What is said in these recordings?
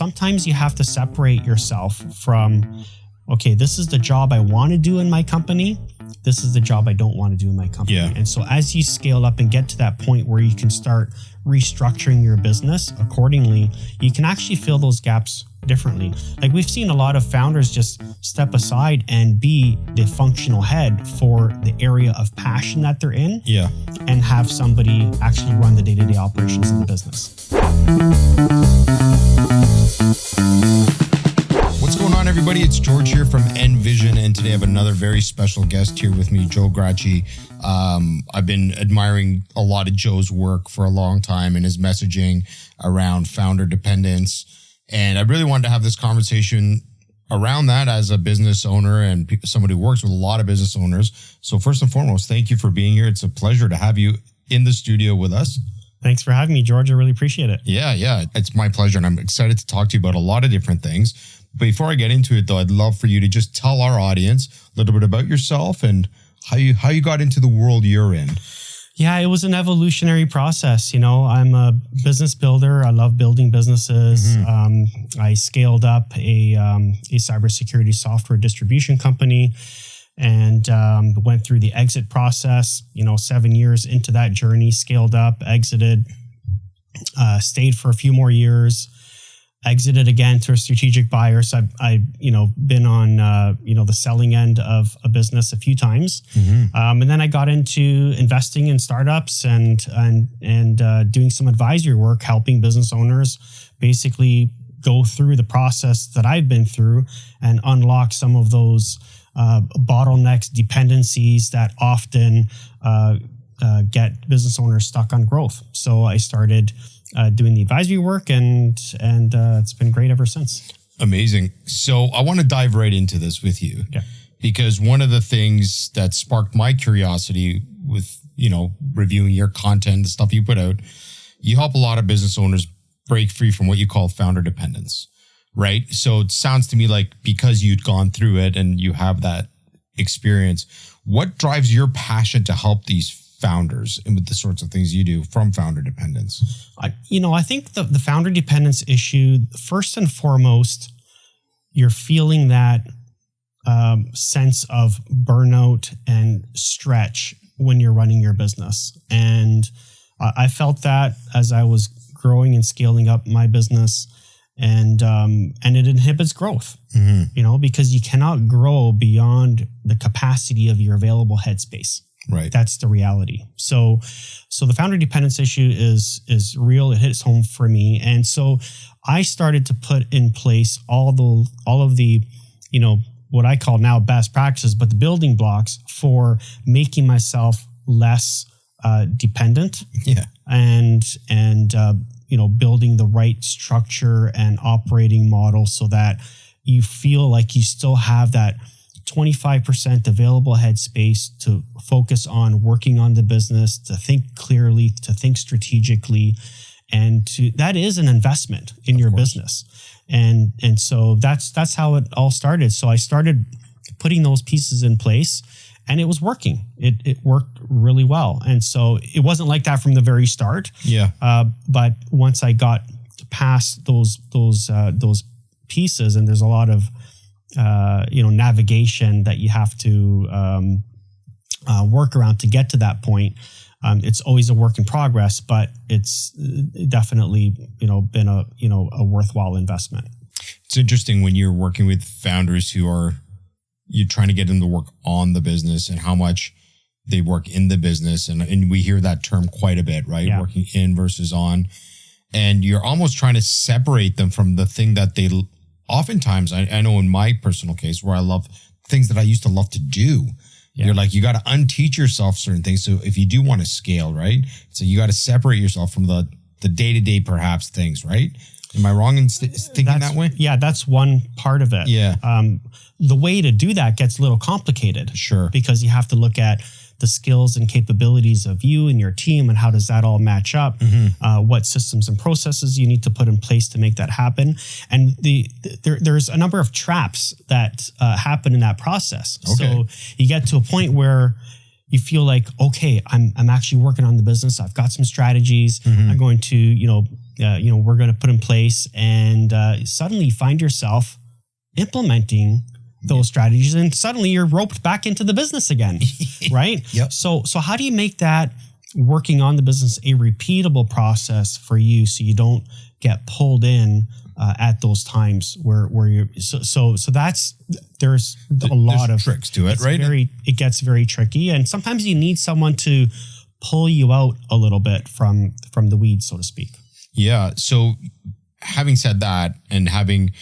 sometimes you have to separate yourself from, okay, this is the job I want to do in my company. This is the job I don't want to do in my company. Yeah. And so as you scale up and get to that point where you can start restructuring your business accordingly, you can actually fill those gaps differently. Like we've seen a lot of founders just step aside and be the functional head for the area of passion that they're in. Yeah. And have somebody actually run the day-to-day operations of the business. What's going on, everybody? It's George here from NVISION, and today I have another very special guest here with me, Joe Graci. I've been admiring a lot of Joe's work for a long time and his messaging around founder dependence. And I really wanted to have this conversation around that as a business owner and somebody who works with a lot of business owners. So first and foremost, thank you for being here. It's a pleasure to have you in the studio with us. Thanks for having me, George. I really appreciate it. Yeah. It's my pleasure. And I'm excited to talk to you about a lot of different things. Before I get into it, though, I'd love for you to just tell our audience a little bit about yourself and how you got into the world you're in. Yeah, it was an evolutionary process. You know, I'm a business builder. I love building businesses. I scaled up a cybersecurity software distribution company and went through the exit process. 7 years into that journey, scaled up, exited, stayed for a few more years. Exited again to a strategic buyer. So I've been on the selling end of a business a few times, and then I got into investing in startups and doing some advisory work, helping business owners basically go through the process that I've been through and unlock some of those bottlenecks, dependencies that often get business owners stuck on growth. So I started doing the advisory work, and it's been great ever since. Amazing. So I want to dive right into this with you, yeah. Because one of the things that sparked my curiosity with, reviewing your content, the stuff you put out, you help a lot of business owners break free from what you call founder dependence, right? So it sounds to me like because you'd gone through it and you have that experience, what drives your passion to help these founders and with the sorts of things you do from founder dependence? I think the founder dependence issue, first and foremost, you're feeling that sense of burnout and stretch when you're running your business. And I felt that as I was growing and scaling up my business, and it inhibits growth, because you cannot grow beyond the capacity of your available headspace. Right. That's the reality. So the founder dependence issue is real. It hits home for me. And so I started to put in place all of the, what I call now best practices, but the building blocks for making myself less dependent. Yeah. And building the right structure and operating model so that you feel like you still have that 25% available headspace to focus on working on the business, to think clearly, to think strategically, and that is an investment in your business. And so that's how it all started. So I started putting those pieces in place, and it was working. It worked really well. And so it wasn't like that from the very start. Yeah. But once I got past those pieces, and there's a lot of navigation that you have to work around to get to that point. It's always a work in progress, but it's definitely, been a worthwhile investment. It's interesting when you're working with founders you're trying to get them to work on the business and how much they work in the business. And we hear that term quite a bit, right? Yeah. Working in versus on. And you're almost trying to separate them from the thing that they oftentimes, I know in my personal case where I love things that I used to love to do, you're like, you got to unteach yourself certain things. So if you do want to scale, right? So you got to separate yourself from the day-to-day perhaps things, right? Am I wrong in thinking that way? Yeah, that's one part of it. Yeah. The way to do that gets a little complicated. Sure. Because you have to look at the skills and capabilities of you and your team, and how does that all match up? What systems and processes you need to put in place to make that happen. And there's a number of traps that happen in that process. Okay. So you get to a point where you feel like, okay, I'm actually working on the business. I've got some strategies. I'm going to, we're going to put in place, and suddenly you find yourself implementing those strategies, and suddenly you're roped back into the business again, right? Yep. So how do you make that working on the business a repeatable process for you, so you don't get pulled in at those times where you're so that's there's a lot of tricks to it, right? It gets very tricky, and sometimes you need someone to pull you out a little bit from the weeds, so to speak. Yeah. So having said that, and having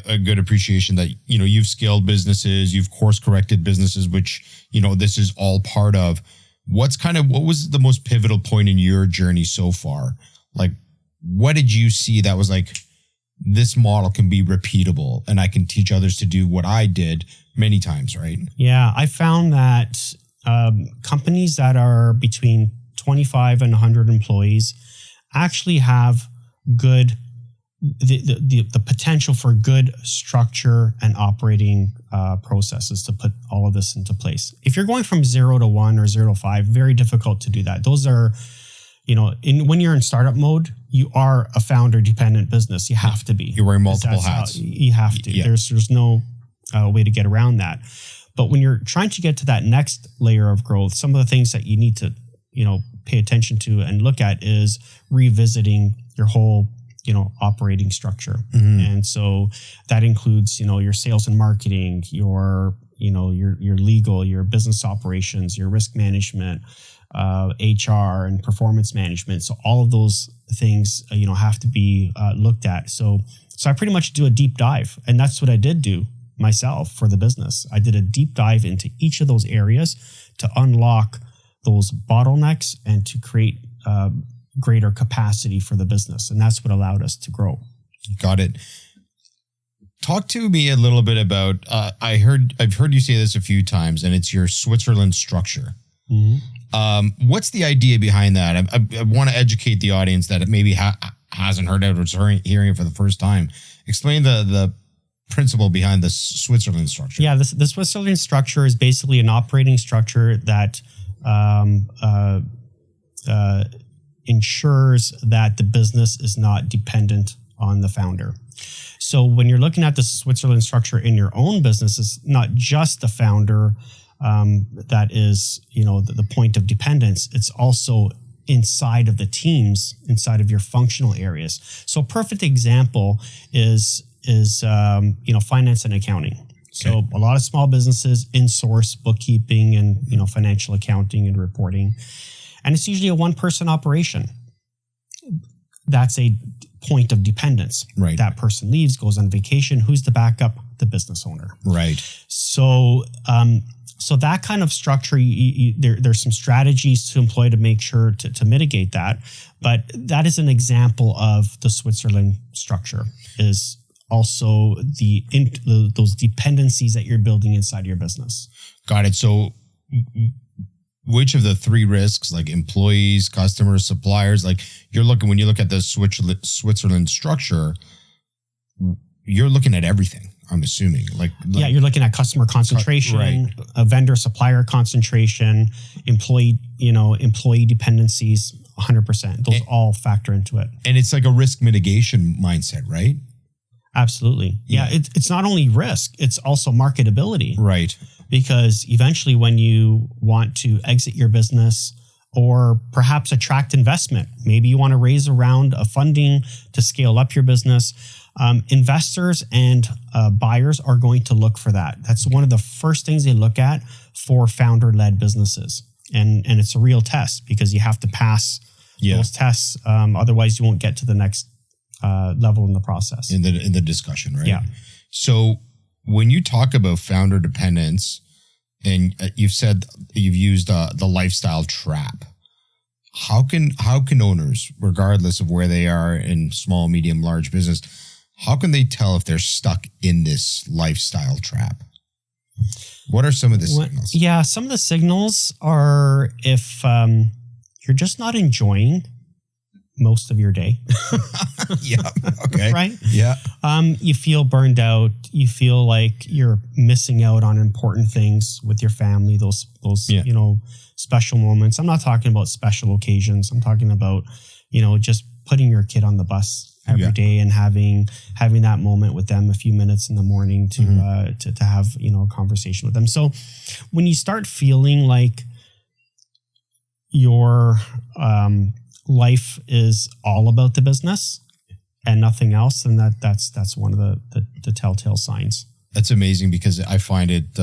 a good appreciation that, you've scaled businesses, you've course corrected businesses, which, this is all part of. What was the most pivotal point in your journey so far? Like, what did you see that was like, this model can be repeatable and I can teach others to do what I did many times, right? Yeah. I found that companies that are between 25 and 100 employees actually have the potential for good structure and operating processes to put all of this into place. If you're going from 0 to 1 or 0 to 5, very difficult to do that. Those are, when you're in startup mode, you are a founder dependent business. You have to be. You're wearing multiple hats. You have to. Yeah. There's no way to get around that. But when you're trying to get to that next layer of growth, some of the things that you need to, pay attention to and look at is revisiting your whole operating structure. Mm-hmm. And so that includes, your sales and marketing, your legal, your business operations, your risk management, HR and performance management. So all of those things, have to be looked at. So I pretty much do a deep dive, and that's what I did do myself for the business. I did a deep dive into each of those areas to unlock those bottlenecks and to create greater capacity for the business. And that's what allowed us to grow. Got it. Talk to me a little bit about, I've heard you say this a few times, and it's your Switzerland structure. Mm-hmm. What's the idea behind that? I want to educate the audience that it maybe hasn't heard it or is hearing it for the first time. Explain the principle behind the Switzerland structure. Yeah, the Switzerland structure is basically an operating structure that ensures that the business is not dependent on the founder. So when you're looking at the Switzerland structure in your own business, it's not just the founder that is, the point of dependence. It's also inside of the teams, inside of your functional areas. So a perfect example is finance and accounting. So a lot of small businesses in-source bookkeeping and, financial accounting and reporting. And it's usually a one-person operation. That's a point of dependence. Right. That person leaves, goes on vacation. Who's the backup? The business owner. Right. So that kind of structure, there's some strategies to employ to make sure to mitigate that. But that is an example of the Switzerland structure, is also those dependencies that you're building inside your business. Got it. So which of the three risks, like employees, customers, suppliers, like when you look at the Switzerland structure, you're looking at everything, I'm assuming. Yeah, you're looking at customer concentration, right. Vendor supplier concentration, employee dependencies, 100%. Those all factor into it. And it's like a risk mitigation mindset, right? Absolutely. Yeah. It's not only risk, it's also marketability. Right. Because eventually when you want to exit your business or perhaps attract investment, maybe you want to raise a round of funding to scale up your business, investors and buyers are going to look for that. That's one of the first things they look at for founder-led businesses. And it's a real test because you have to pass those tests. Otherwise you won't get to the next level in the process. In the discussion, right? Yeah. So when you talk about founder dependence, and you've said you've used the lifestyle trap, how can owners, regardless of where they are in small, medium, large business, how can they tell if they're stuck in this lifestyle trap? What are some of the signals? Yeah, some of the signals are if you're just not enjoying most of your day. Yeah. Okay. Right? Yeah. You feel burned out. You feel like you're missing out on important things with your family, those special moments. I'm not talking about special occasions. I'm talking about, just putting your kid on the bus every day and having that moment with them, a few minutes in the morning to have, a conversation with them. So when you start feeling like your life is all about the business and nothing else, then that's one of the telltale signs. That's amazing, because I find it,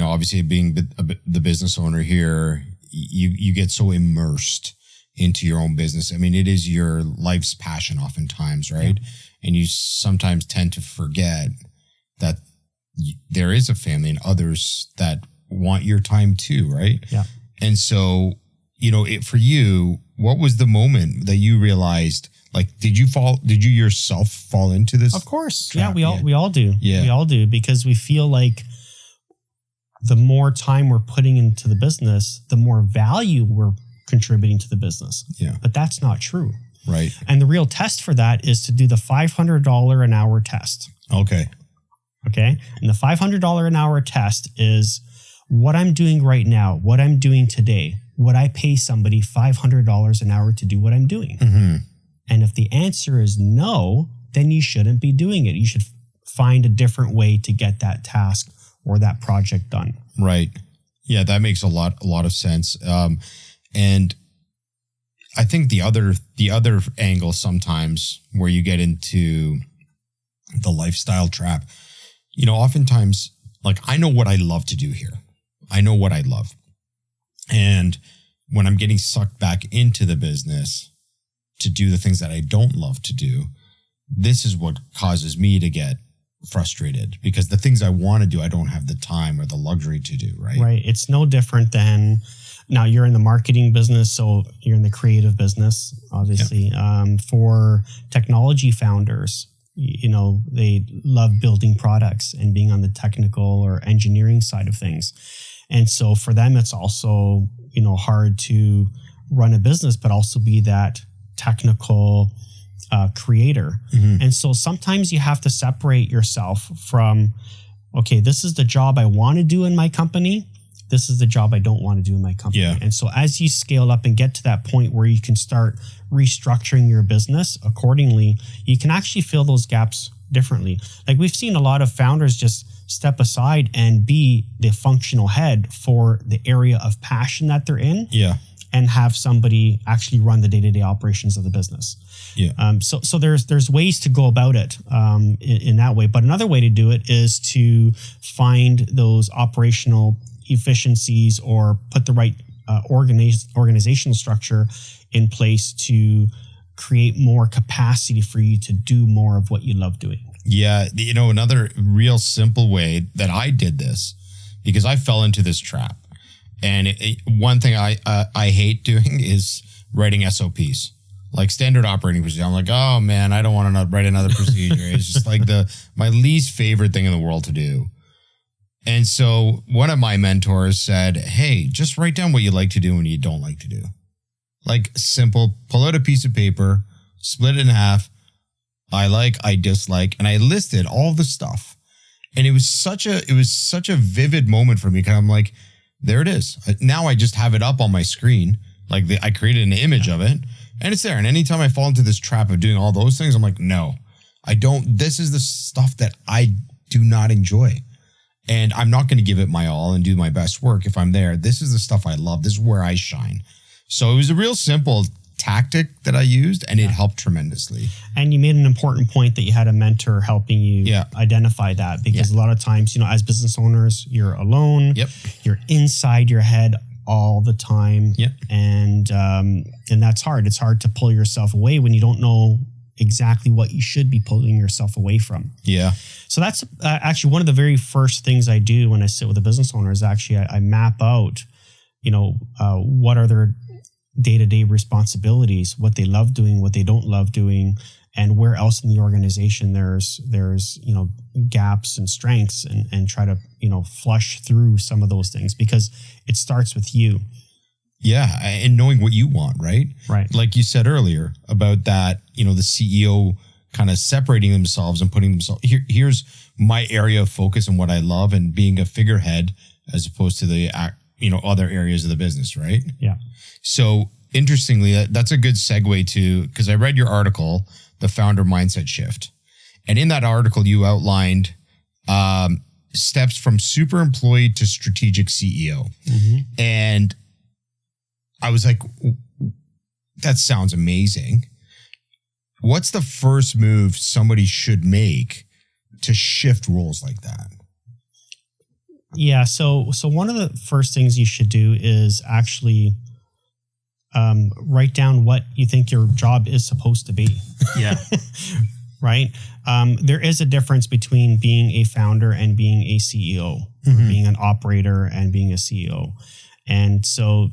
obviously being the business owner here, you get so immersed into your own business. I mean, it is your life's passion oftentimes, right? Yeah. And you sometimes tend to forget that there is a family and others that want your time too, right? Yeah. And so, for you, what was the moment that you realized, like, did you yourself fall into this? Of course. trap? Yeah, we all do. Yeah. We all do, because we feel like the more time we're putting into the business, the more value we're contributing to the business. Yeah. But that's not true. Right. And the real test for that is to do the $500 an hour test. Okay. And the $500 an hour test is what I'm doing right now, what I'm doing today. Would I pay somebody $500 an hour to do what I'm doing? Mm-hmm. And if the answer is no, then you shouldn't be doing it. You should find a different way to get that task or that project done. Right. Yeah, that makes a lot of sense. And I think the other angle sometimes where you get into the lifestyle trap, oftentimes, like, I know what I love to do here. I know what I love. And when I'm getting sucked back into the business to do the things that I don't love to do, this is what causes me to get frustrated, because the things I want to do, I don't have the time or the luxury to do, right? Right. It's no different than, now you're in the marketing business, so you're in the creative business, obviously. Yep. For technology founders, they love building products and being on the technical or engineering side of things. And so for them, it's also, hard to run a business, but also be that technical creator. Mm-hmm. And so sometimes you have to separate yourself from, okay, this is the job I want to do in my company. This is the job I don't want to do in my company. Yeah. And so as you scale up and get to that point where you can start restructuring your business accordingly, you can actually fill those gaps differently. Like, we've seen a lot of founders just step aside and be the functional head for the area of passion that they're in. Yeah. And have somebody actually run the day-to-day operations of the business. Yeah. So there's ways to go about it in that way. But another way to do it is to find those operational efficiencies or put the right organizational structure in place to create more capacity for you to do more of what you love doing. Yeah. Another real simple way that I did this, because I fell into this trap. And one thing I hate doing is writing SOPs, like standard operating procedure. I'm like, oh man, I don't want to write another procedure. It's just like my least favorite thing in the world to do. And so one of my mentors said, hey, just write down what you like to do and what you don't like to do. Like, simple, pull out a piece of paper, split it in half. I like, I dislike, and I listed all the stuff. And it was such a vivid moment for me, because I'm like, there it is. Now I just have it up on my screen. Like, I created an image of it, and it's there. And anytime I fall into this trap of doing all those things, I'm like, no, I don't. This is the stuff that I do not enjoy. And I'm not going to give it my all and do my best work if I'm there. This is the stuff I love. This is where I shine. So it was a real simple tactic that I used, and it helped tremendously. And you made an important point that you had a mentor helping you identify that, because a lot of times, as business owners, you're alone. Yep. You're inside your head all the time. Yep. And that's hard. It's hard to pull yourself away when you don't know exactly what you should be pulling yourself away from. Yeah. So that's actually one of the very first things I do when I sit with a business owner is actually I map out, what are their day-to-day responsibilities, what they love doing, what they don't love doing, and where else in the organization there's gaps and strengths, and try to flush through some of those things, because it starts with you. Yeah, and knowing what you want, right? Right. Like you said earlier about that, the CEO kind of separating themselves and putting themselves here's my area of focus and what I love, and being a figurehead as opposed to the other areas of the business, right? Yeah. So interestingly, that's a good segue to, because I read your article, The Founder Mindset Shift. And in that article, you outlined steps from super employee to strategic CEO. And I was like, that sounds amazing. What's the first move somebody should make to shift roles like that? Yeah. So one of the first things you should do is actually write down what you think your job is supposed to be. Yeah. Right. There is a difference between being a founder and being a CEO, or being an operator and being a CEO. And so,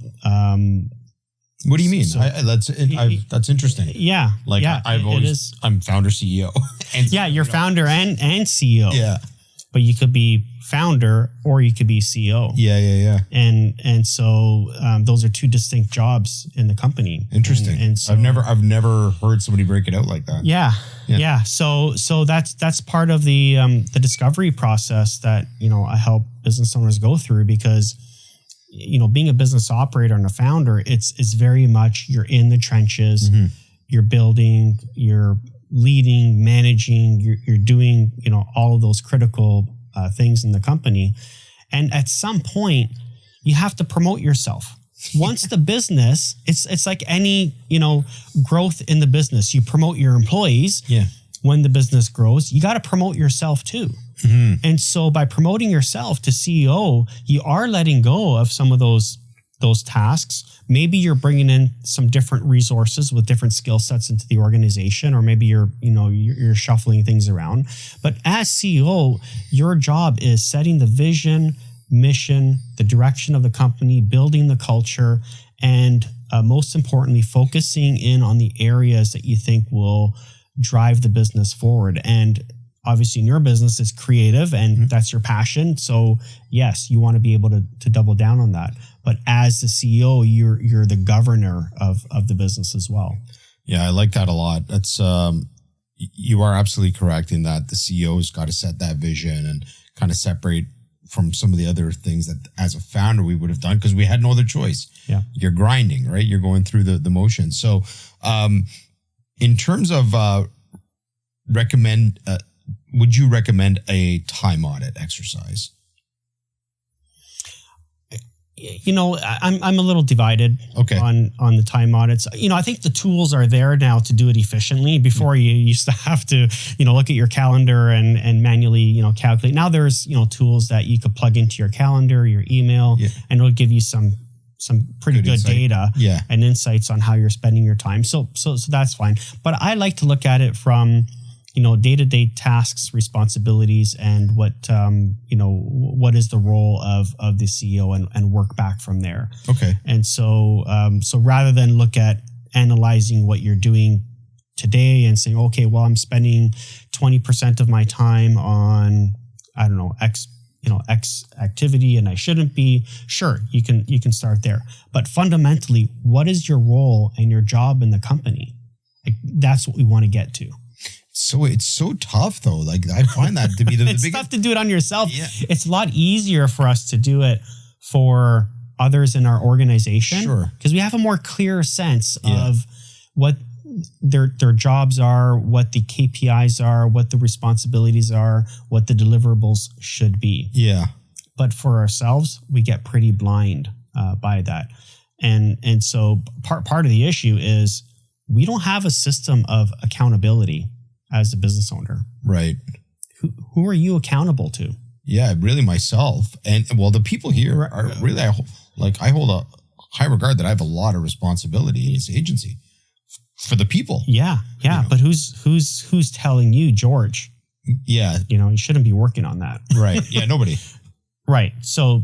what do you mean? That's interesting. Yeah. Like yeah, I'm founder CEO. And you're founder and CEO. Yeah. But you could be founder or you could be CEO. Yeah. And so those are two distinct jobs in the company. Interesting. And so, I've never heard somebody break it out like that. Yeah. So that's part of the discovery process that, I help business owners go through, because being a business operator and a founder, it's very much you're in the trenches, you're building, you're leading, managing, you're doing, all of those critical things in the company. And at some point, you have to promote yourself. Once the business, it's like any, growth in the business. You promote your employees. Yeah. When the business grows, you got to promote yourself too. And so by promoting yourself to CEO, you are letting go of some of those tasks. Maybe you're bringing in some different resources with different skill sets into the organization, or maybe you're shuffling things around. But as CEO, your job is setting the vision, mission, the direction of the company, building the culture, and most importantly, focusing in on the areas that you think will drive the business forward. And obviously in your business, it's creative and that's your passion. So yes, you want to be able to double down on that. But as the CEO, you're the governor of the business as well. Yeah, I like that a lot. That's you are absolutely correct in that the CEO has got to set that vision and kind of separate from some of the other things that as a founder we would have done, because we had no other choice. Yeah. You're grinding, right? You're going through the motions. So in terms of would you recommend a time audit exercise? I'm a little divided on the time audits. I think the tools are there now to do it efficiently. Before you used to have to, look at your calendar and manually, calculate. Now there's, tools that you could plug into your calendar, your email, and it'll give you some pretty good data and insights on how you're spending your time. So that's fine. But I like to look at it from, day-to-day tasks, responsibilities, and what is the role of the CEO, and work back from there. Okay. And so rather than look at analyzing what you're doing today and saying, okay, well, I'm spending 20% of my time on, I don't know, X activity and I shouldn't be. Sure, you can start there. But fundamentally, what is your role and your job in the company? Like, that's what we want to get to. So it's so tough though. Like, I find that to be the it's biggest. Tough to do it on yourself. Yeah. It's a lot easier for us to do it for others in our organization. Sure. Because we have a more clear sense of what their jobs are, what the KPIs are, what the responsibilities are, what the deliverables should be. Yeah. But for ourselves, we get pretty blind by that. And so part of the issue is we don't have a system of accountability as a business owner. Right. Who are you accountable to? Yeah, really myself. And well, the people here are really, I hold a high regard that I have a lot of responsibility in this agency for the people. Yeah. But who's telling you, George? Yeah. You shouldn't be working on that. Right. Yeah, nobody. Right. So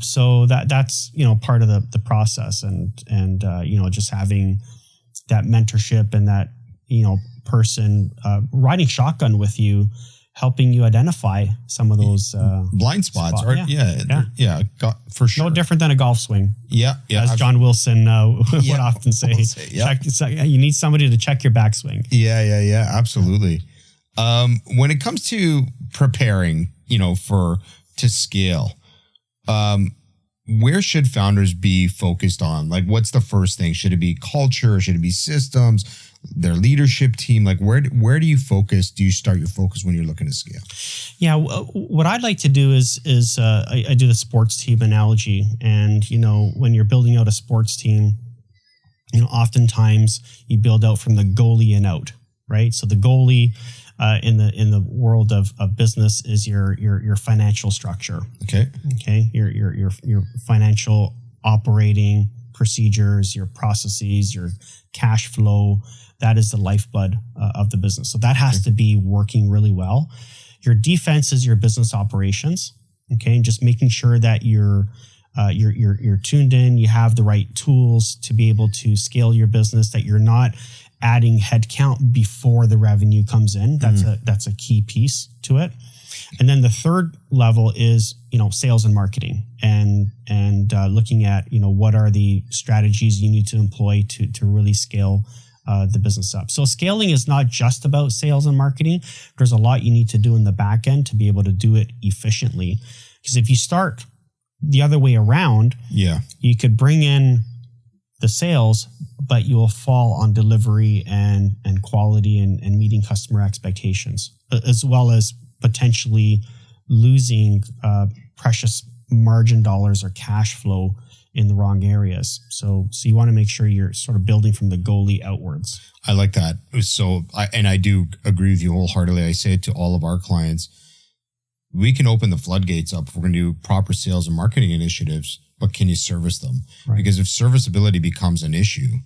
that's, part of the process and just having that mentorship and that, person riding shotgun with you, helping you identify some of those blind spots. For sure. No different than a golf swing. Yeah. As John Wilson would often say. You need somebody to check your backswing. Yeah. Absolutely. When it comes to preparing, to scale, where should founders be focused on? Like, what's the first thing? Should it be culture? Should it be systems? Their leadership team? Like, where do you focus? Do you start your focus when you're looking to scale? Yeah, what I'd like to do is I do the sports team analogy, and when you're building out a sports team, oftentimes you build out from the goalie and out, right? So the goalie in the world of business is your financial structure. Okay, your financial operating procedures, your processes, your cash flow. That is the lifeblood of the business. So that has to be working really well. Your defense is your business operations. Okay, and just making sure that you're tuned in, you have the right tools to be able to scale your business, that you're not adding headcount before the revenue comes in. That's a key piece to it. And then the third level is, sales and marketing, and looking at, what are the strategies you need to employ to really scale the business up. So scaling is not just about sales and marketing. There's a lot you need to do in the back end to be able to do it efficiently. Because if you start the other way around, you could bring in the sales, but you will fall on delivery and quality and meeting customer expectations, as well as potentially losing precious margin dollars or cash flow in the wrong areas. So you want to make sure you're sort of building from the goalie outwards. I like that. So I do agree with you wholeheartedly. I say it to all of our clients. We can open the floodgates up if we're going to do proper sales and marketing initiatives, but can you service them? Right. Because if serviceability becomes an issue,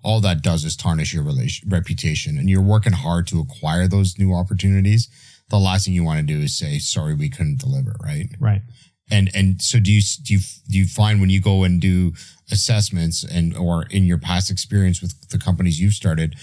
all that does is tarnish your reputation, and you're working hard to acquire those new opportunities. The last thing you want to do is say, sorry, we couldn't deliver, right? Right. And so do you find when you go and do assessments or in your past experience with the companies you've started,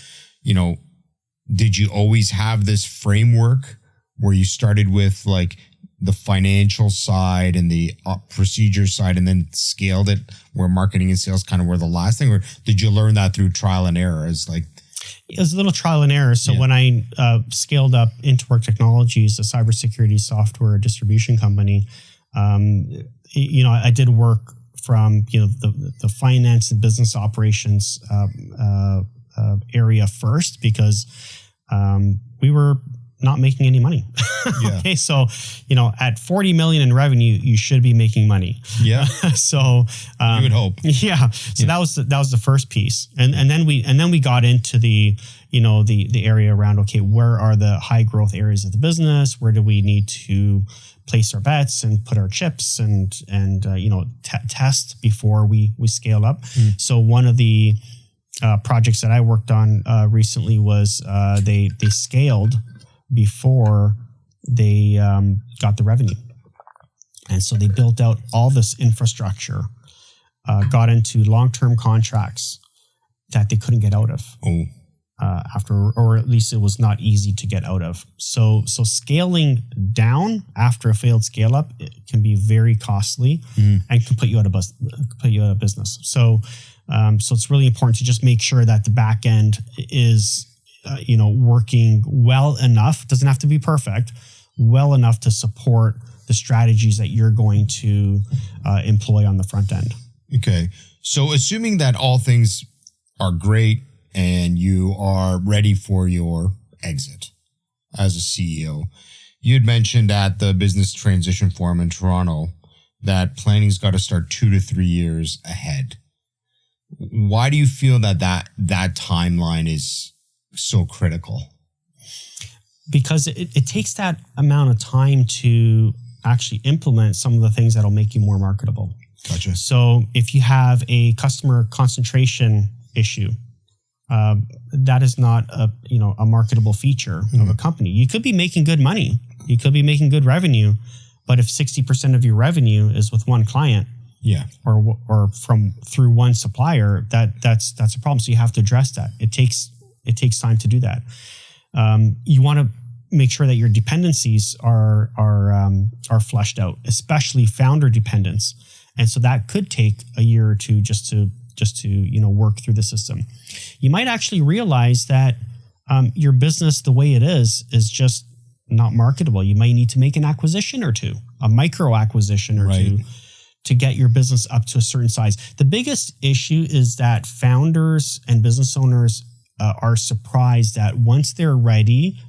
did you always have this framework where you started with like the financial side and the procedure side and then scaled it where marketing and sales kind of were the last thing? Or did you learn that through trial and error? It was a little trial and error. So when I scaled up Interwork Technologies, a cybersecurity software distribution company, I did work from the finance and business operations area first, because we were not making any money. Okay, so at 40 million in revenue, you should be making money. Yeah. So you would hope. Yeah. So that was the first piece, and then we got into the the area around, okay, where are the high growth areas of the business? Where do we need to place our bets and put our chips and test before we scale up? So one of the projects that I worked on recently was they scaled before they got the revenue. And so they built out all this infrastructure, got into long-term contracts that they couldn't get out of after, or at least it was not easy to get out of. So scaling down after a failed scale up, it can be very costly and can put you out of business. So it's really important to just make sure that the back end is working well enough. Doesn't have to be perfect, well enough to support the strategies that you're going to employ on the front end. Okay. So assuming that all things are great and you are ready for your exit as a CEO, you had mentioned at the Business Transition Forum in Toronto that planning's got to start 2 to 3 years ahead. Why do you feel that timeline is so critical? Because it takes that amount of time to actually implement some of the things that'll make you more marketable. Gotcha. So if you have a customer concentration issue, that is not a marketable feature of a company. You could be making good money, you could be making good revenue, but if 60% of your revenue is with one client, or through one supplier, that's a problem. So you have to address that. It takes time to do that. You want to make sure that your dependencies are fleshed out, especially founder dependence. And so that could take a year or two just to work through the system. You might actually realize that your business, the way it is just not marketable. You might need to make an acquisition or two, a micro acquisition or two, to get your business up to a certain size. The biggest issue is that founders and business owners are surprised that once they're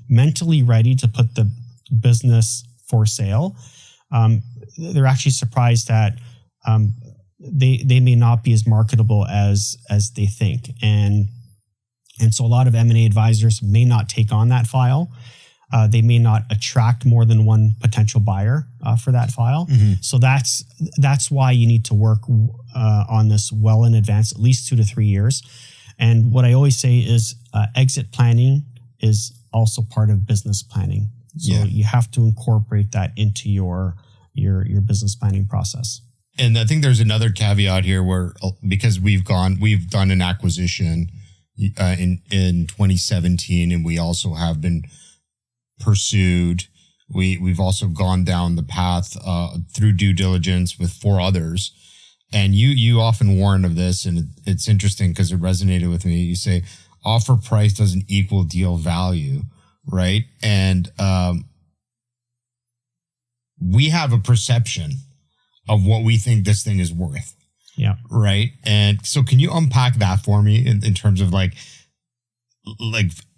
mentally ready to put the business for sale, they're actually surprised that they may not be as marketable as they think. And so a lot of M&A advisors may not take on that file. They may not attract more than one potential buyer for that file. So that's why you need to work on this well in advance, at least 2 to 3 years. And what I always say is exit planning is also part of business planning. So you have to incorporate that into your business planning process. And I think there's another caveat here where, because we've done an acquisition in 2017, and we also have been pursued. We've also gone down the path through due diligence with 4 others. And you often warn of this, and it's interesting because it resonated with me. You say offer price doesn't equal deal value, right? And we have a perception of what we think this thing is worth. Yeah. Right. And so can you unpack that for me in terms of like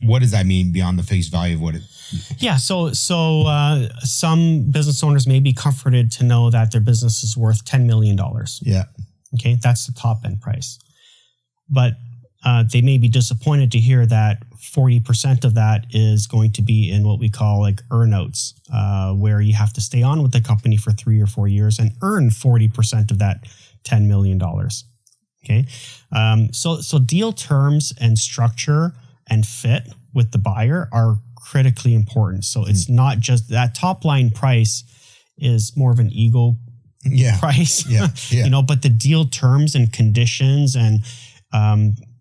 what does that mean beyond the face value of what it? Yeah. So some business owners may be comforted to know that their business is worth $10 million. Yeah. Okay. That's the top end price. But they may be disappointed to hear that 40% of that is going to be in what we call like earnouts, where you have to stay on with the company for 3 or 4 years and earn 40% of that $10 million. Okay. So deal terms and structure and fit with the buyer are critically important. So it's not just that top line price is more of an ego price, but the deal terms and conditions and,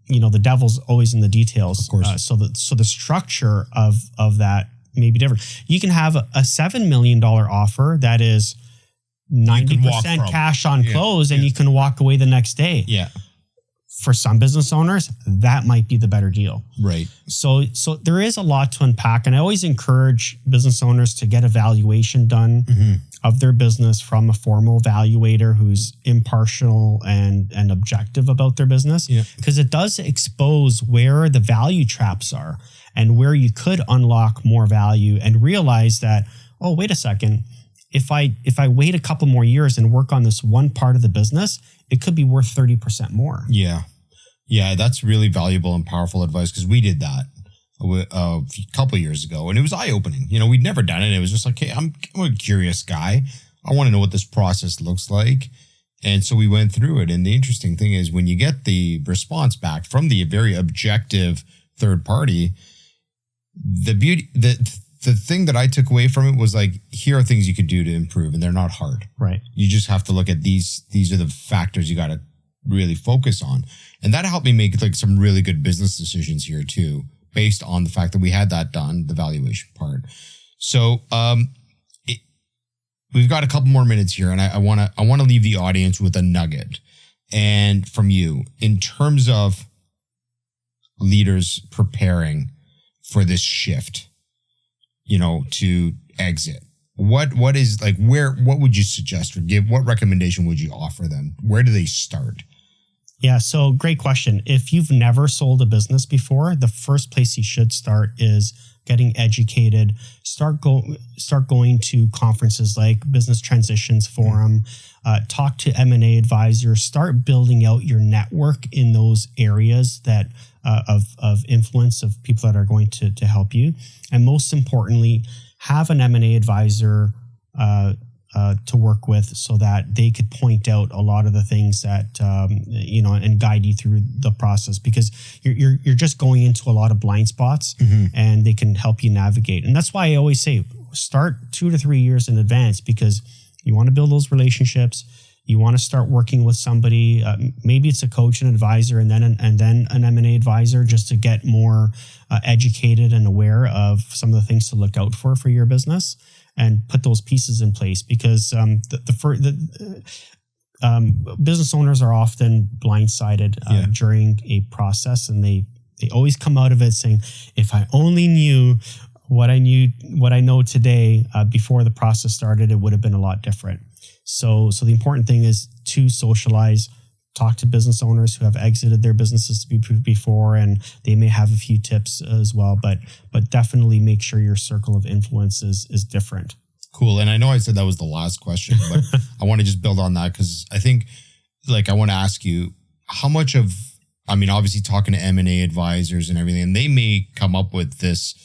the devil's always in the details. Of course. So the structure of that may be different. You can have a $7 million offer that is 90% cash on close, and you can walk away the next day. Yeah. For some business owners, that might be the better deal. Right. So there is a lot to unpack, and I always encourage business owners to get a valuation done of their business from a formal evaluator who's impartial and objective about their business, because it does expose where the value traps are and where you could unlock more value and realize that, oh, wait a second, if I wait a couple more years and work on this one part of the business, it could be worth 30% more. Yeah. Yeah, that's really valuable and powerful advice, because we did that a couple of years ago, and it was eye-opening. We'd never done it. It was just like, hey, I'm a curious guy. I want to know what this process looks like. And so we went through it. And the interesting thing is when you get the response back from the very objective third party, the thing that I took away from it was like, here are things you could do to improve, and they're not hard. Right. You just have to look at these are the factors you got to really focus on. And that helped me make like some really good business decisions here too, based on the fact that we had that done, the valuation part. So we've got a couple more minutes here, and I want to leave the audience with a nugget. And from you, in terms of leaders preparing for this shift, to exit, what is like, what would you suggest or give? What recommendation would you offer them? Where do they start? Yeah. So great question. If you've never sold a business before, the first place you should start is getting educated. Start going to conferences like Business Transitions Forum, talk to M&A advisors, start building out your network in those areas that of influence of people that are going to help you. And most importantly, have an M&A advisor to work with so that they could point out a lot of the things that, and guide you through the process, because you're just going into a lot of blind spots and they can help you navigate. And that's why I always say, start 2 to 3 years in advance, because you want to build those relationships. You want to start working with somebody, maybe it's a coach and advisor, and then an M&A advisor, just to get more educated and aware of some of the things to look out for your business, and put those pieces in place. Because business owners are often blindsided during a process, and they always come out of it saying, "If I only knew what I know today before the process started, it would have been a lot different." So the important thing is to socialize, talk to business owners who have exited their businesses before, and they may have a few tips as well. But definitely make sure your circle of influence is different. Cool. And I know I said that was the last question, but I want to just build on that because I think, like, I want to ask you how much of, I mean, obviously talking to M&A advisors and everything, and they may come up with this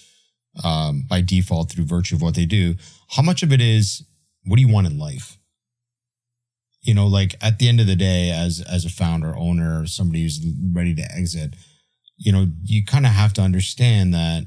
by default through virtue of what they do. How much of it is, what do you want in life? You know, like at the end of the day, as a founder, owner, somebody who's ready to exit, you know, you kind of have to understand that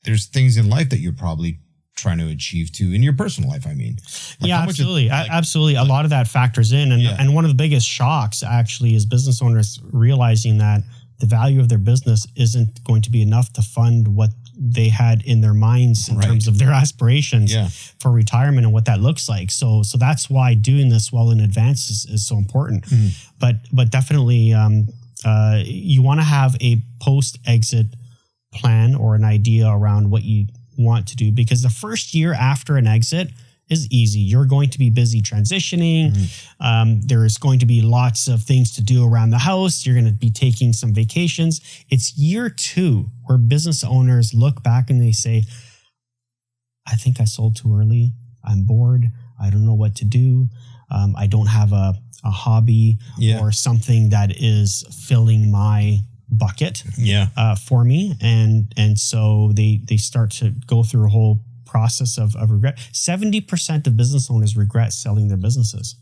there's things in life that you're probably trying to achieve too in your personal life. I mean, like yeah, absolutely. Absolutely. A lot of that factors in. And one of the biggest shocks actually is business owners realizing that the value of their business isn't going to be enough to fund what they had in their minds in terms of their aspirations for retirement and what that looks like. So that's why doing this well in advance is so important. But definitely you want to have a post-exit plan or an idea around what you want to do, because the first year after an exit is easy. You're going to be busy transitioning. There's going to be lots of things to do around the house. You're going to be taking some vacations. It's year 2 where business owners look back and they say, I think I sold too early. I'm bored. I don't know what to do. I don't have a hobby or something that is filling my bucket for me. And so they start to go through a whole process of regret. 70% of business owners regret selling their businesses.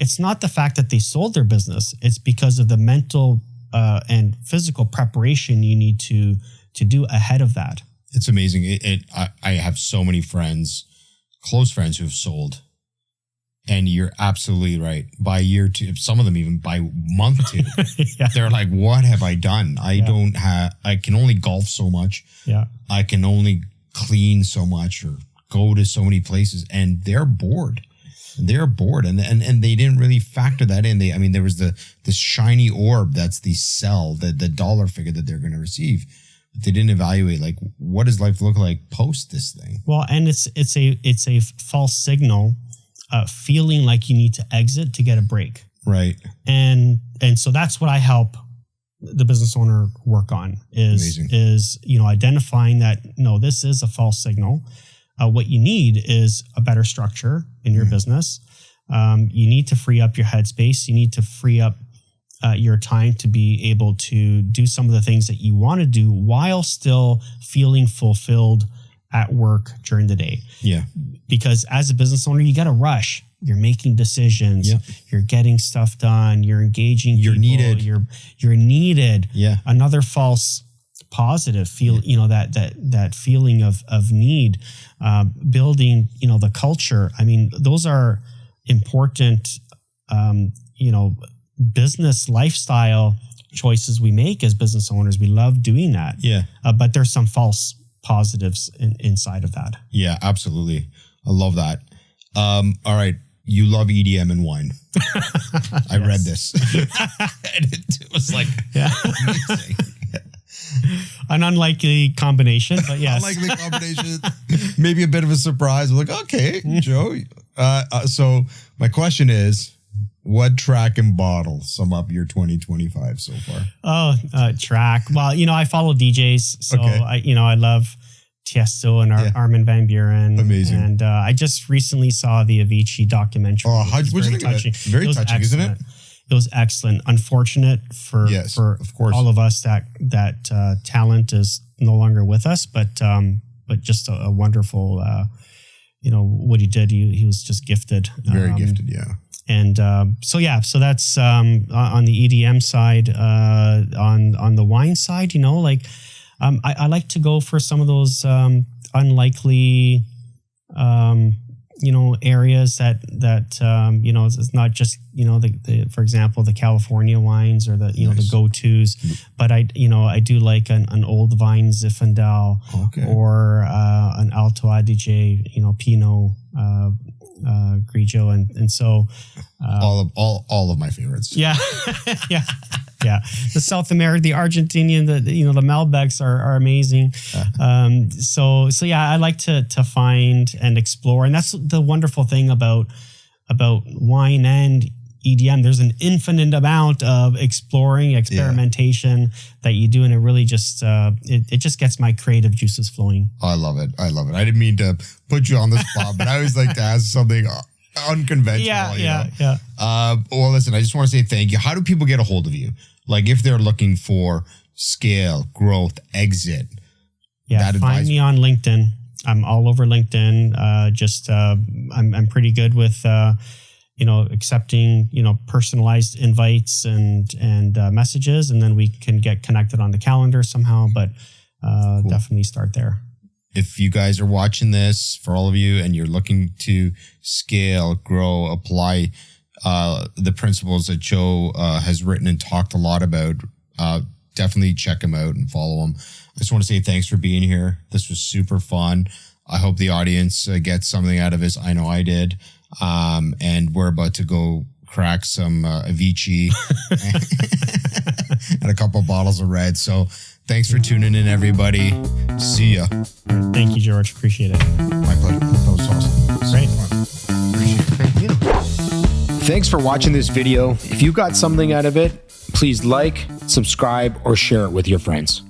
It's not the fact that they sold their business. It's because of the mental and physical preparation you need to do ahead of that. It's amazing. I have so many friends, close friends who have sold. And you're absolutely right. By year 2, some of them even by month 2, they're like, what have I done? I can only golf so much. I can only clean so much or go to so many places, and they're bored. And they didn't really factor that in. There was this shiny orb that's the sell, the dollar figure that they're going to receive. But they didn't evaluate, like, what does life look like post this thing? Well, and it's a false signal, feeling like you need to exit to get a break. Right. And so that's what I help the business owner work on is identifying that, no, this is a false signal. What you need is a better structure in your business. You need to free up your headspace. You need to free up your time to be able to do some of the things that you want to do while still feeling fulfilled at work during the day. Yeah. Because as a business owner, you got to rush. You're making decisions. Yeah. You're getting stuff done. You're engaging. You're needed. You're needed. Yeah. Another false positive feel. That feeling of need. Building. The culture. I mean, those are important. Business lifestyle choices we make as business owners. We love doing that. Yeah. But there's some false positives inside of that. Yeah, absolutely. I love that. All right. You love EDM and wine. I read this. And it was like, amazing. An unlikely combination, but yes. Unlikely combination. Maybe a bit of a surprise. We're like, okay, Joe. So my question is, what track and bottle sum up your 2025 so far? Oh, track. Well, I follow DJs. So I love Tiesto and Armin van Buuren. Amazing. And I just recently saw the Avicii documentary. Oh, what'd you think of it? Very touching, isn't it? It was excellent. Unfortunate for of course, all of us that talent is no longer with us, but just a wonderful, what he did. He was just gifted. Very gifted, yeah. And so that's on the EDM side. On the wine side, I like to go for some of those unlikely, areas that it's not just the for example the California wines or the go-tos, but I do like an old vine Zinfandel or an Alto Adige Pinot Grigio and so all of my favorites. Yeah. Yeah. Yeah. The South American, the Argentinian, the Malbecs are amazing. So yeah, I like to find and explore. And that's the wonderful thing about wine and EDM. There's an infinite amount of experimentation that you do. And it really just, it just gets my creative juices flowing. I love it. I didn't mean to put you on the spot, but I always like to ask something unconventional. Yeah. Well, listen, I just want to say thank you. How do people get a hold of you? Like if they're looking for scale, growth, exit. Yeah, find me on LinkedIn. I'm all over LinkedIn. I'm pretty good with, accepting, personalized invites and messages, and then we can get connected on the calendar somehow, but cool. Definitely start there. If you guys are watching this, for all of you, and you're looking to scale, grow, apply the principles that Joe has written and talked a lot about, definitely check him out and follow him. I just want to say thanks for being here. This was super fun. I hope the audience gets something out of this. I know I did. And we're about to go crack some Avicii and a couple bottles of red. So thanks for tuning in, everybody. See ya. Thank you, George. Appreciate it. My pleasure. That was awesome. Great. Appreciate it. Thank you. Thanks for watching this video. If you got something out of it, please like, subscribe, or share it with your friends.